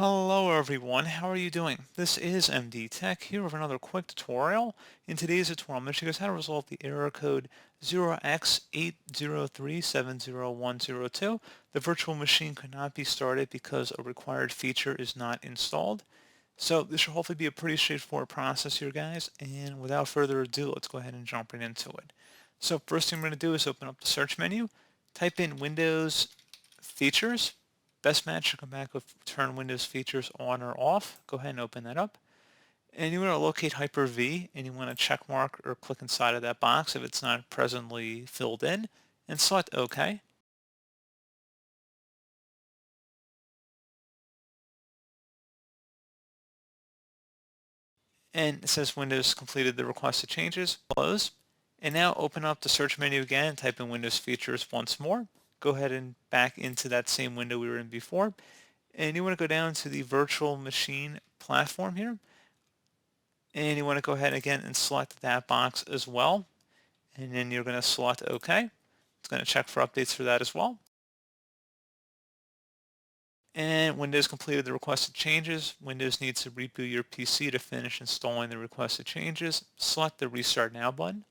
Hello everyone, how are you doing? This is MD Tech here with another quick tutorial. In today's tutorial, I'm going to show you guys how to resolve the error code 0x80370102. The virtual machine could not be started because a required feature is not installed. So this should hopefully be a pretty straightforward process here, guys. And without further ado, let's go ahead and jump right into it. So first thing we're going to do is open up the search menu, type in Windows Features. Best match should come back with turn Windows features on or off. Go ahead and open that up. And you want to locate Hyper-V, and you want to check mark or click inside of that box if it's not presently filled in, and select OK. And it says Windows completed the requested changes. Close. And now open up the search menu again, type in Windows features once more. Go ahead and back into that same window we were in before. And you want to go down to the virtual machine platform here. And you want to go ahead again and select that box as well. And then you're going to select OK. It's going to check for updates for that as well. And Windows completed the requested changes. Windows needs to reboot your PC to finish installing the requested changes. Select the Restart Now button.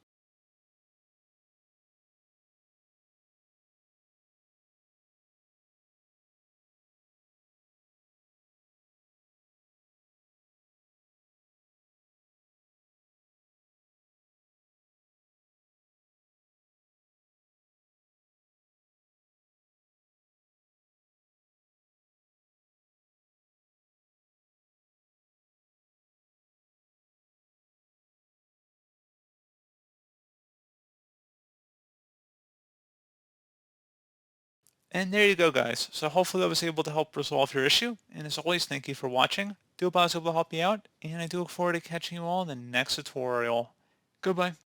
And there you go, guys. So hopefully I was able to help resolve your issue. And as always, thank you for watching. Do hope I was able to help you out. And I do look forward to catching you all in the next tutorial. Goodbye.